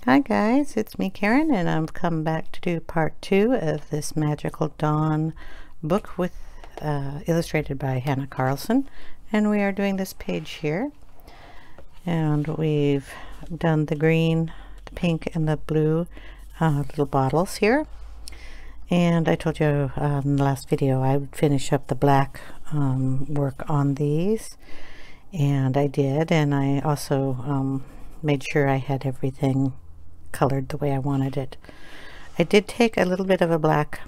Hi guys, it's me Karen, and I've come back to do part 2 of this Magical Dawn book with illustrated by Hanna Karlzon, and we are doing this page here, and we've done the green, the pink, and the blue little bottles here. And I told you in the last video I would finish up the black work on these, and I did, and I also made sure I had everything colored the way I wanted it. I did take a little bit of a black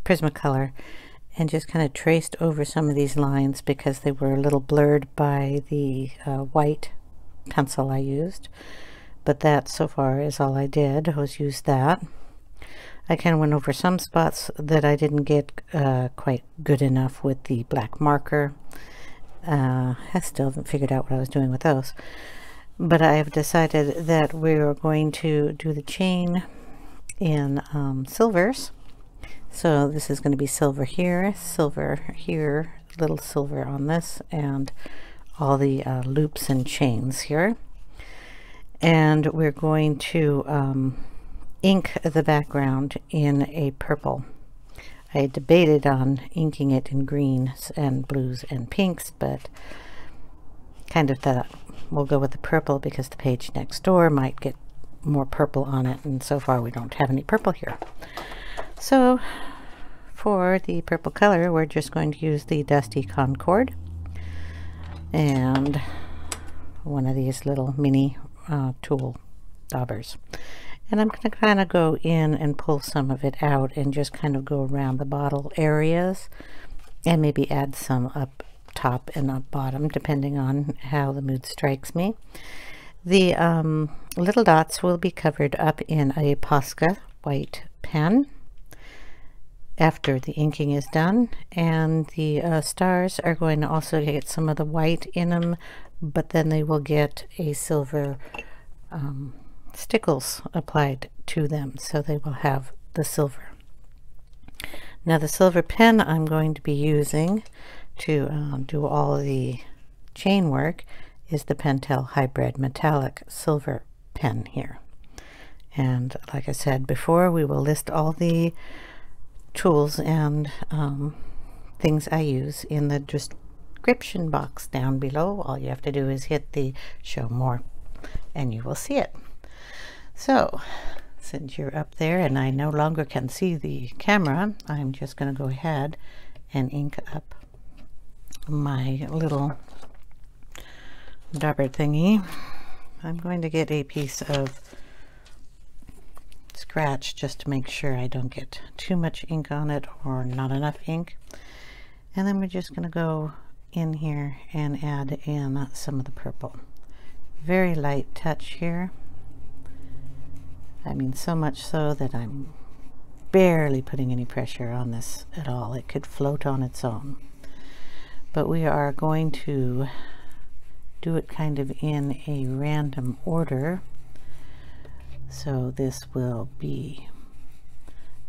Prismacolor and just kind of traced over some of these lines because they were a little blurred by the white pencil I used. But that so far is all I did, was use that. I kind of went over some spots that I didn't get quite good enough with the black marker. I still haven't figured out what I was doing with those. But I have decided that we're going to do the chain in silvers. So this is going to be silver here, little silver on this, and all the loops and chains here. And we're going to ink the background in a purple. I debated on inking it in greens and blues and pinks, but kind of thought we'll go with the purple because the page next door might get more purple on it, and so far we don't have any purple here. So for the purple color, we're just going to use the Dusty Concord and one of these little mini tool daubers. And I'm going to kind of go in and pull some of it out and just kind of go around the bottle areas and maybe add some up top and up bottom depending on how the mood strikes me. The little dots will be covered up in a Posca white pen after the inking is done, and the stars are going to also get some of the white in them, but then they will get a silver stickles applied to them, so they will have the silver. Now the silver pen I'm going to be using to do all the chain work is the Pentel Hybrid Metallic Silver pen here. And like I said before, we will list all the tools and things I use in the description box down below. All you have to do is hit the show more and you will see it. So since you're up there and I no longer can see the camera, I'm just going to go ahead and ink up my little dauber thingy. I'm going to get a piece of scratch just to make sure I don't get too much ink on it or not enough ink. And then we're just going to go in here and add in some of the purple. Very light touch here. I mean, so much so that I'm barely putting any pressure on this at all. It could float on its own. But we are going to do it kind of in a random order. So this will be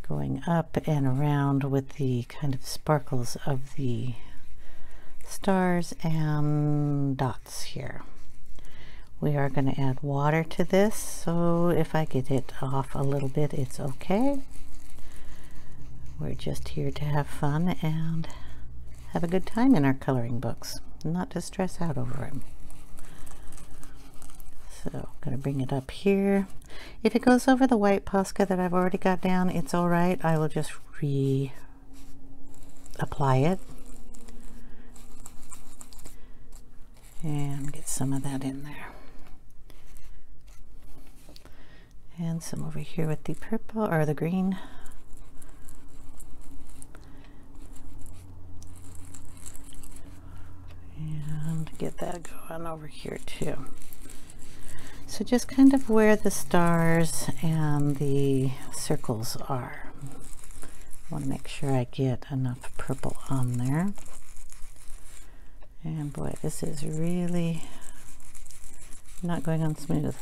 going up and around with the kind of sparkles of the stars and dots here. We are going to add water to this, so if I get it off a little bit, it's okay. We're just here to have fun and have a good time in our coloring books, not to stress out over it. So I'm going to bring it up here. If it goes over the white Posca that I've already got down, it's all right. I will just apply it and get some of that in there. And some over here with the purple or the green. And get that going over here too. So just kind of where the stars and the circles are. I want to make sure I get enough purple on there. And boy, this is really not going on smooth.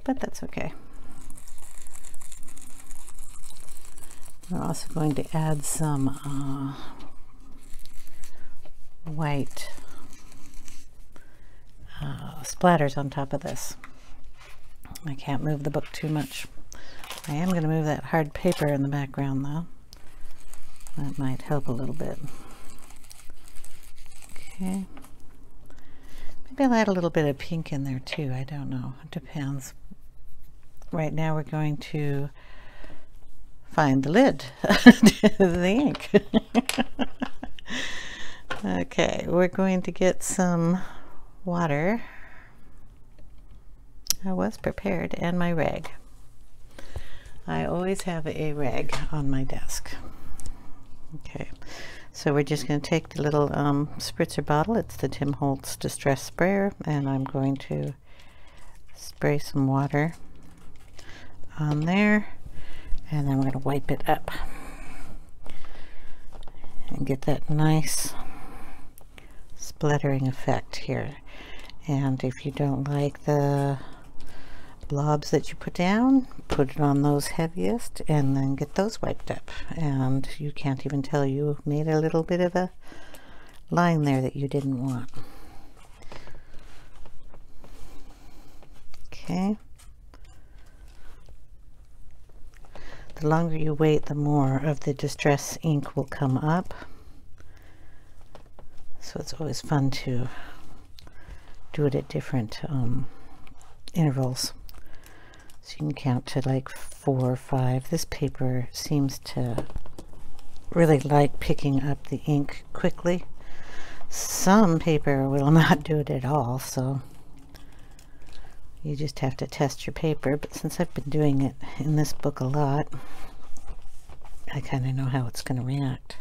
But that's okay. We're also going to add some white splatters on top of this. I can't move the book too much. I am going to move that hard paper in the background though. That might help a little bit. Okay. Maybe I'll add a little bit of pink in there too. I don't know. It depends. Right now we're going to find the lid to the ink. Okay, we're going to get some water. I was prepared, and my rag. I always have a rag on my desk. Okay, so we're just going to take the little spritzer bottle. It's the Tim Holtz Distress Sprayer, and I'm going to spray some water on there, and then we're going to wipe it up and get that nice splattering effect here. And if you don't like the blobs that you put down, put it on those heaviest and then get those wiped up, and you can't even tell you made a little bit of a line there that you didn't want. Okay. The longer you wait, the more of the distress ink will come up. So it's always fun to do it at different intervals. So you can count to like 4 or 5. This paper seems to really like picking up the ink quickly. Some paper will not do it at all, so you just have to test your paper. But since I've been doing it in this book a lot, I kind of know how it's going to react.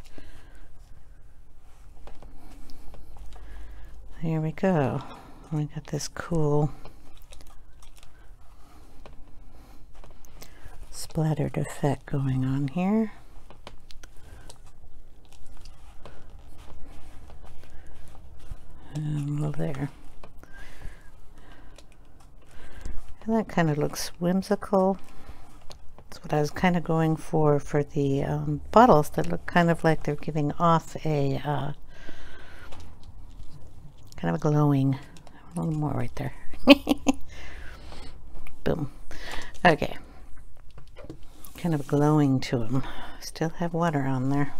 Here we go. We got this cool splattered effect going on here. And a little there. And that kind of looks whimsical. That's what I was kind of going for the bottles that look kind of like they're giving off a kind of a glowing, a little more right there. Boom. Okay. Kind of glowing to them. Still have water on there.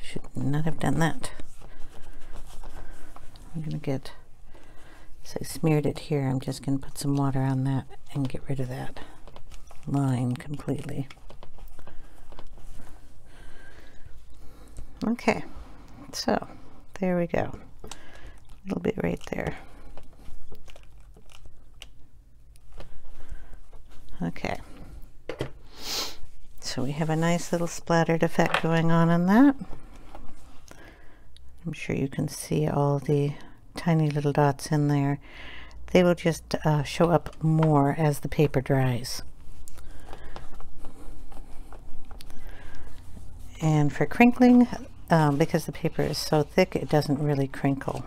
Should not have done that. I'm going to get, so I smeared it here, I'm just going to put some water on that and get rid of that line completely. Okay, so there we go. A little bit right there. Okay. So we have a nice little splattered effect going on in that. I'm sure you can see all the tiny little dots in there. They will just show up more as the paper dries. And for crinkling, because the paper is so thick, it doesn't really crinkle,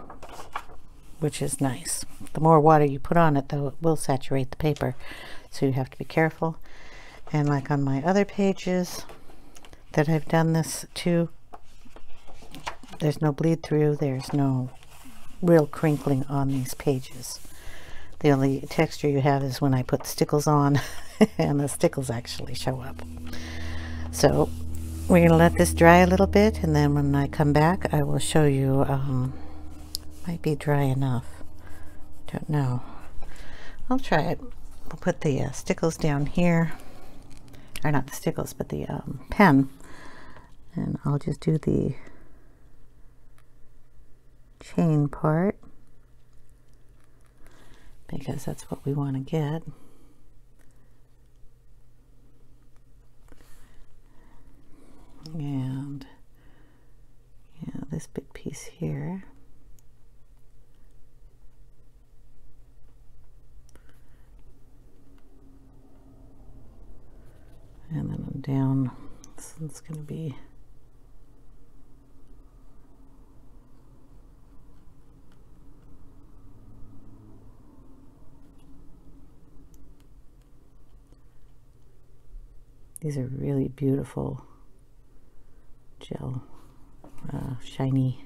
which is nice. The more water you put on it, though, it will saturate the paper, so you have to be careful. And like on my other pages that I've done this to, there's no bleed through, there's no real crinkling on these pages. The only texture you have is when I put stickles on and the stickles actually show up. So we're going to let this dry a little bit, and then when I come back I will show you. Might be dry enough, don't know. I'll try it. We'll put the stickles down here, or not the stickles but the pen, and I'll just do the chain part because that's what we want to get. And yeah, this big piece here. And then I'm down, so it's going to be these are really beautiful gel, shiny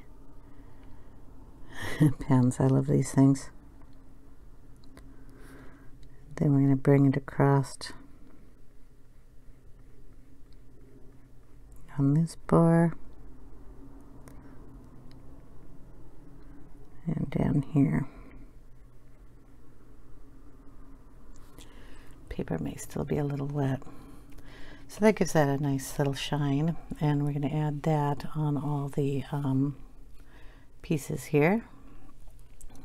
pens. I love these things. Then we're going to bring it across on this bar and down here. Paper may still be a little wet. So that gives that a nice little shine, and we're going to add that on all the pieces here.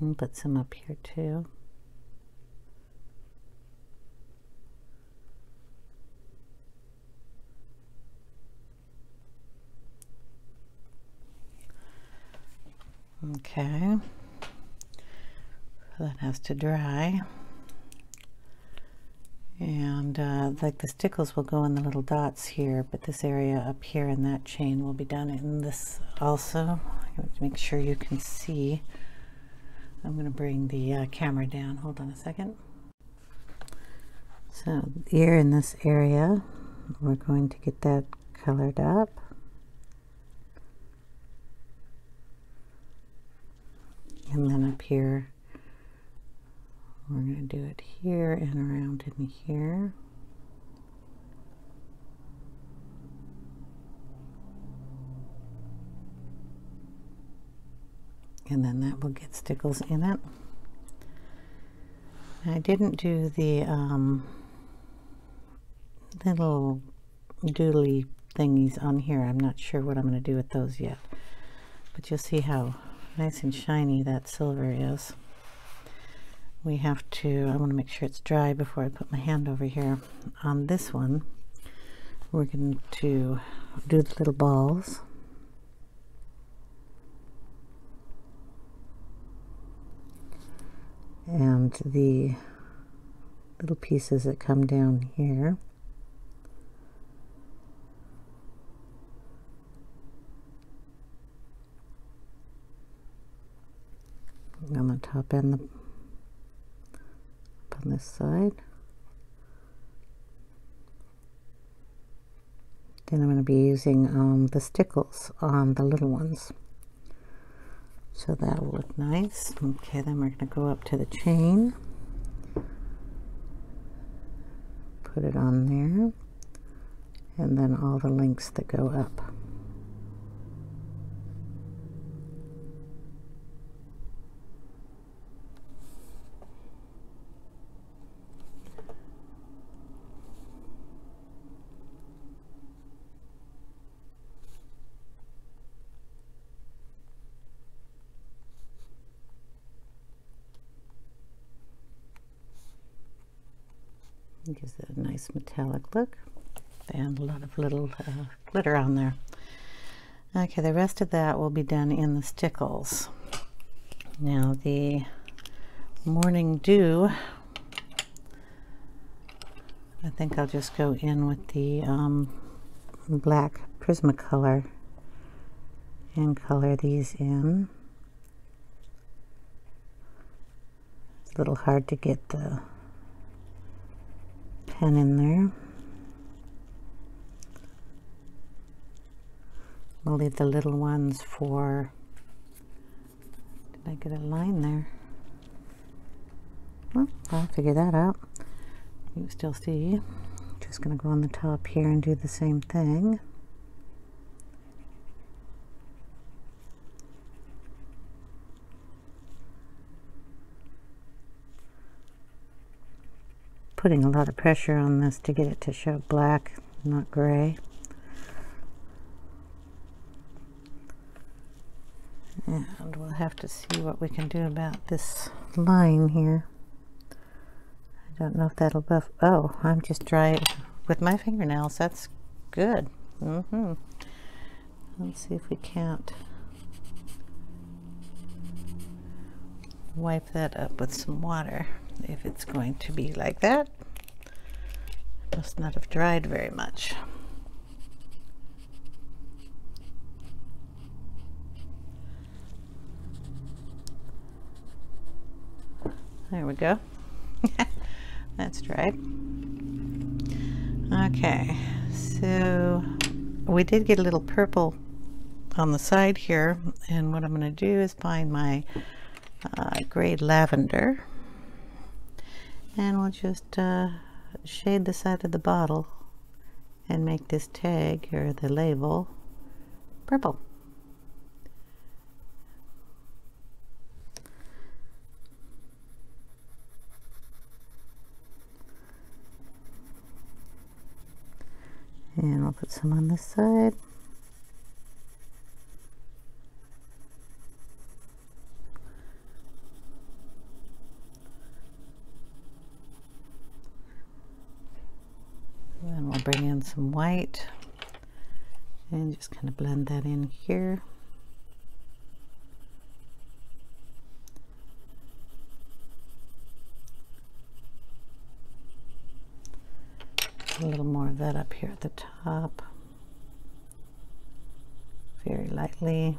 And put some up here too. Okay, so that has to dry. And like the stickles will go in the little dots here, but this area up here in that chain will be done in this also. I have to make sure you can see. I'm going to bring the camera down. Hold on a second. So here in this area, we're going to get that colored up. And then up here, we're going to do it here and around in here. And then that will get stickles in it. I didn't do the little doodly thingies on here. I'm not sure what I'm going to do with those yet. But you'll see how nice and shiny that silver is. We have to, I want to make sure it's dry before I put my hand over here. On this one, we're going to do the little balls. And the little pieces that come down here. On the top and on this side. Then I'm going to be using the stickles on the little ones. So that will look nice. Okay, then we're going to go up to the chain. Put it on there. And then all the links that go up. Gives it a nice metallic look and a lot of little glitter on there. Okay, the rest of that will be done in the stickles. Now the Morning Dew, I think I'll just go in with the black Prismacolor and color these in. It's a little hard to get the pen in there. We'll leave the little ones for, did I get a line there? Well, I'll figure that out. You can still see. Just going to go on the top here and do the same thing. Putting a lot of pressure on this to get it to show black, not gray. And we'll have to see what we can do about this line here. I don't know if that'll buff. Oh, I'm just dry with my fingernails. That's good. Let's see if we can't wipe that up with some water. If it's going to be like that, it must not have dried very much. There we go. That's dried. Okay, so we did get a little purple on the side here, and what I'm going to do is find my gray lavender, and we'll just shade the side of the bottle and make this tag or the label purple. And I'll put some on this side. Then we'll bring in some white and just kind of blend that in here. A little more of that up here at the top, very lightly.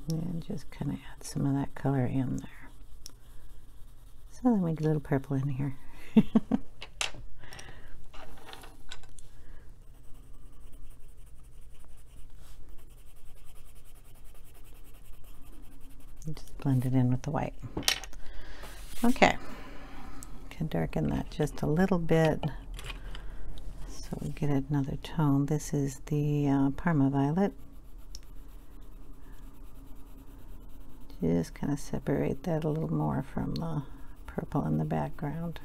And just kind of add some of that color in there. So then we get a little purple in here. Just blend it in with the white. Okay, can darken that just a little bit so we get another tone. This is the Parma Violet. Just kind of separate that a little more from the purple in the background.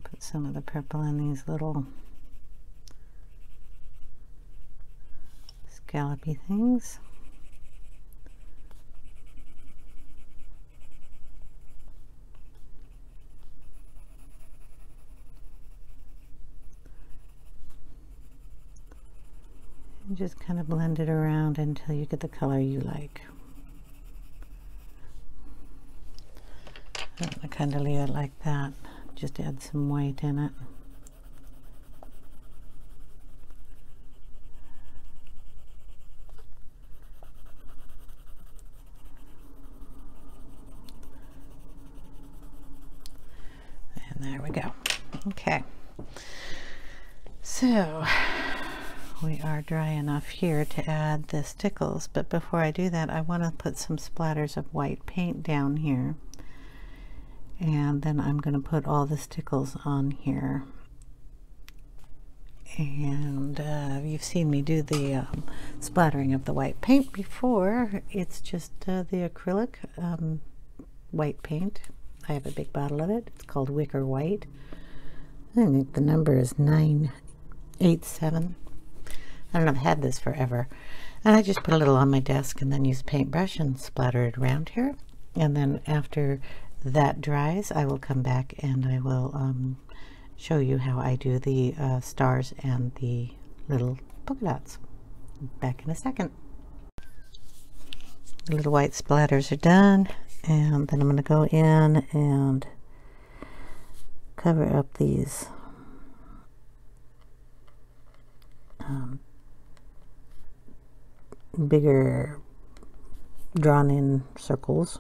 Put some of the purple in these little scallopy things. And just kind of blend it around until you get the color you like. I kind of leave it like that. Just add some white in it. And there we go. Okay. So we are dry enough here to add the stickles, but before I do that, I want to put some splatters of white paint down here. And then I'm going to put all the stickles on here. And you've seen me do the splattering of the white paint before. It's just the acrylic white paint. I have a big bottle of it. It's called Wicker White. I think the number is 987. I don't know, I've had this forever. And I just put a little on my desk and then use a paintbrush and splatter it around here. And then after that dries, I will come back and I will show you how I do the stars and the little polka dots. Back in a second. The little white splatters are done, and then I'm going to go in and cover up these bigger drawn in circles.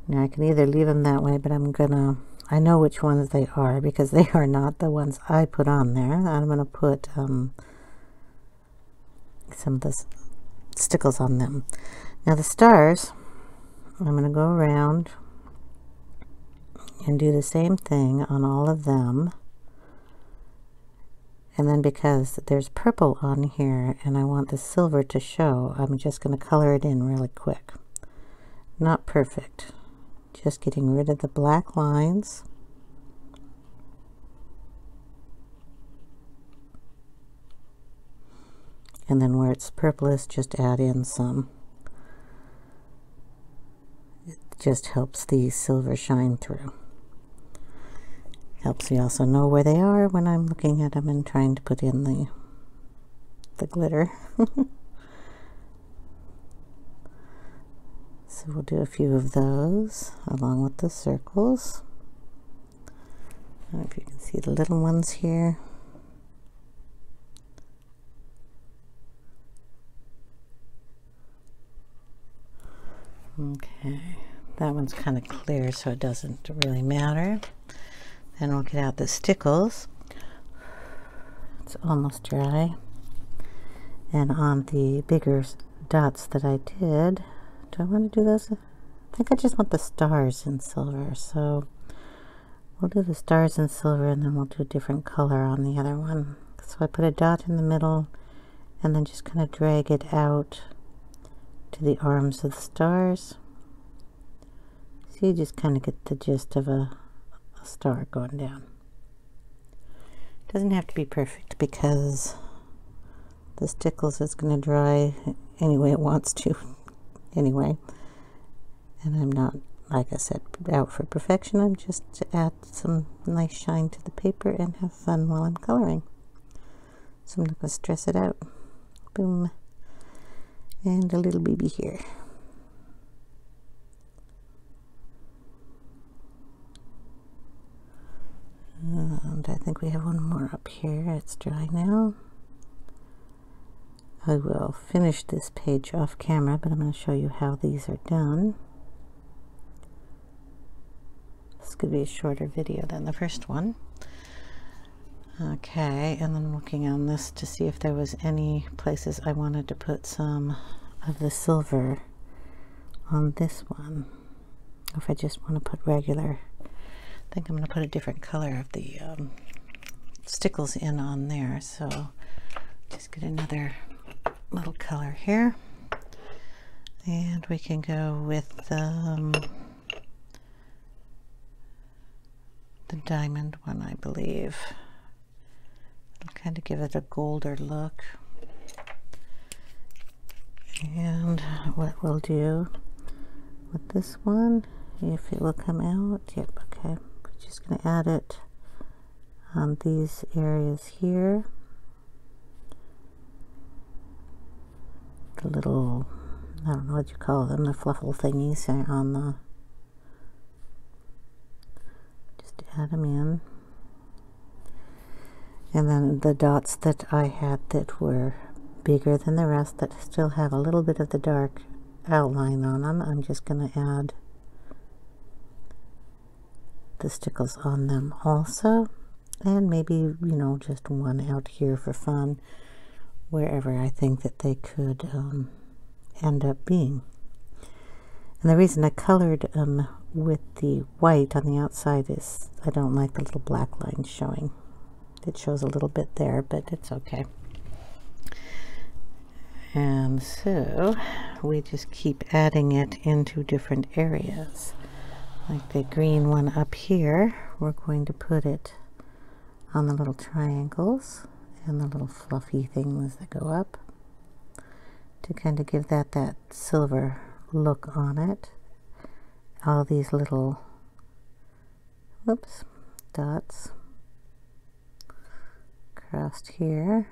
Now I can either leave them that way, but I know which ones they are because they are not the ones I put on there. I'm going to put some of the stickles on them. Now the stars, I'm going to go around and do the same thing on all of them. And then because there's purple on here and I want the silver to show, I'm just going to color it in really quick. Not perfect. Just getting rid of the black lines. And then where it's purplish, just add in some. It just helps the silver shine through. Helps me also know where they are when I'm looking at them and trying to put in the glitter. So we'll do a few of those along with the circles. I don't know if you can see the little ones here. Okay, that one's kind of clear, so it doesn't really matter. Then we'll get out the stickles. It's almost dry. And on the bigger dots that I did, do I want to do those? I think I just want the stars in silver, so we'll do the stars in silver and then we'll do a different color on the other one. So I put a dot in the middle and then just kind of drag it out to the arms of the stars. So you just kind of get the gist of a star going down. Doesn't have to be perfect because the stickles is going to dry any way it wants to anyway. And I'm not, like I said, out for perfection. I'm just to add some nice shine to the paper and have fun while I'm coloring. So I'm not going to stress it out. Boom. And a little baby here. And I think we have one more up here. It's dry now. I will finish this page off camera, but I'm going to show you how these are done. This could be a shorter video than the first one. Okay, and then looking on this to see if there was any places I wanted to put some of the silver on this one. Or if I just want to put regular. I think I'm going to put a different color of the stickles in on there. So just get another little color here. And we can go with the diamond one, I believe. It'll kind of give it a golder look. And what we'll do with this one, if it will come out, yep, okay. We're just going to add it on these areas here. The little, I don't know what you call them, the fluffle thingies are on the, just add them in. And then the dots that I had that were bigger than the rest, that still have a little bit of the dark outline on them, I'm just going to add the stickles on them also. And maybe, you know, just one out here for fun, wherever I think that they could end up being. And the reason I colored with the white on the outside is I don't like the little black lines showing. It shows a little bit there, but it's okay. And so we just keep adding it into different areas. Like the green one up here, we're going to put it on the little triangles and the little fluffy things that go up to kind of give that silver look on it. All these little, whoops, dots crossed here.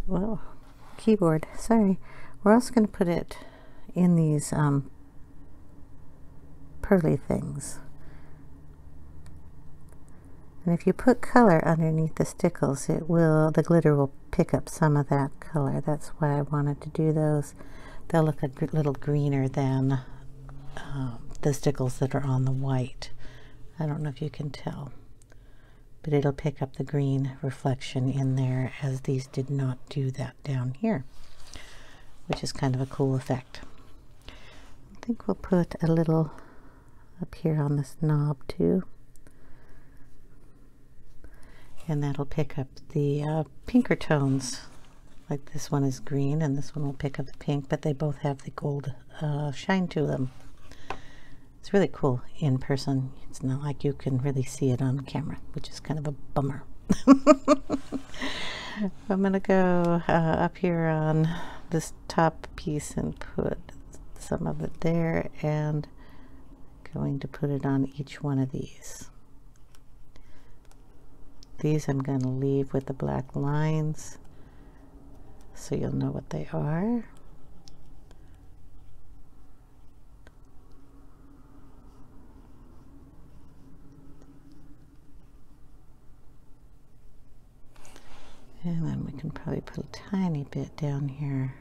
Whoa, keyboard, sorry. We're also going to put it in these pearly things. And if you put color underneath the stickles, it will, the glitter will pick up some of that color. That's why I wanted to do those. They'll look a little greener than the stickles that are on the white. I don't know if you can tell, but it'll pick up the green reflection in there, as these did not do that down here, which is kind of a cool effect. I think we'll put a little up here on this knob too. And that'll pick up the pinker tones. Like this one is green and this one will pick up the pink, but they both have the gold shine to them. It's really cool in person. It's not like you can really see it on camera, which is kind of a bummer. I'm going to go up here on this top piece and put some of it there, and going to put it on each one of these. These I'm going to leave with the black lines so you'll know what they are. And then we can probably put a tiny bit down here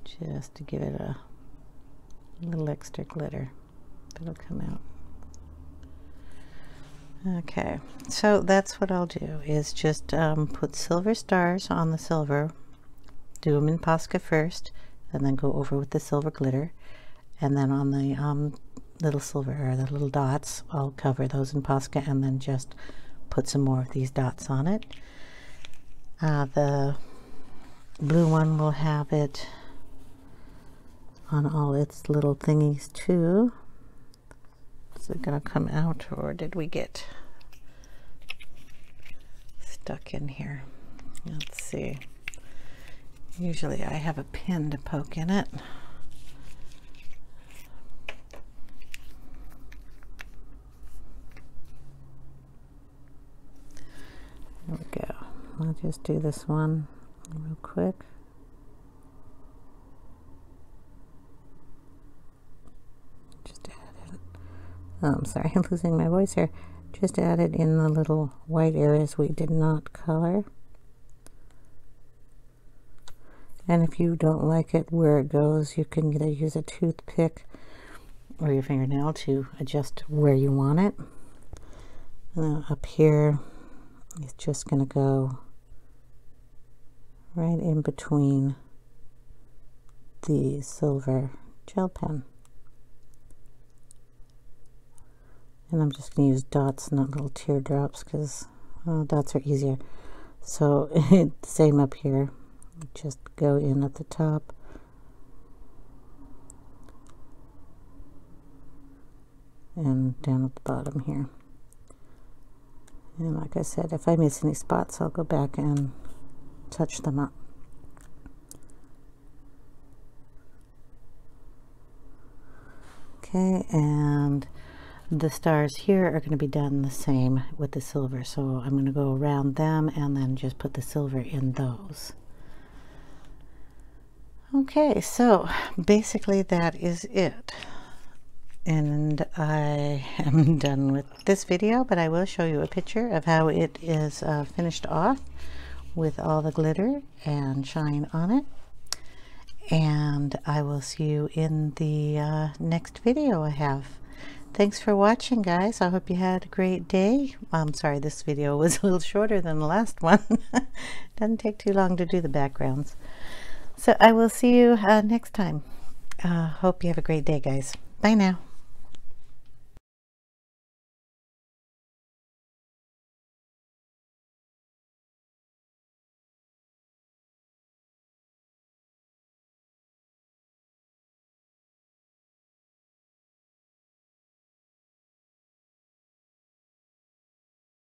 just to give it a little extra glitter that'll come out. Okay, so that's what I'll do, is just put silver stars on the silver, do them in Posca first, and then go over with the silver glitter, and then on the little silver, or the little dots, I'll cover those in Posca and then just put some more of these dots on it. The blue one will have it on all its little thingies too. Is it gonna come out, or did we get stuck in here? Let's see. Usually I have a pin to poke in it. There we go. I'll just do this one real quick. Just add it. Oh, I'm sorry, I'm losing my voice here. Just add it in the little white areas we did not color. And if you don't like it where it goes, you can either use a toothpick or your fingernail to adjust where you want it. Up here, it's just going to go right in between the silver gel pen. And I'm just going to use dots, not little teardrops, because dots are easier. So same up here, just go in at the top. And down at the bottom here. And like I said, if I miss any spots, I'll go back and touch them up. Okay, and the stars here are going to be done the same with the silver. So I'm going to go around them and then just put the silver in those. Okay, so basically that is it. And I am done with this video, but I will show you a picture of how it is finished off with all the glitter and shine on it. And I will see you in the next video I have. Thanks for watching, guys. I hope you had a great day. I'm sorry, this video was a little shorter than the last one. Doesn't take too long to do the backgrounds. So I will see you next time. Hope you have a great day, guys. Bye now.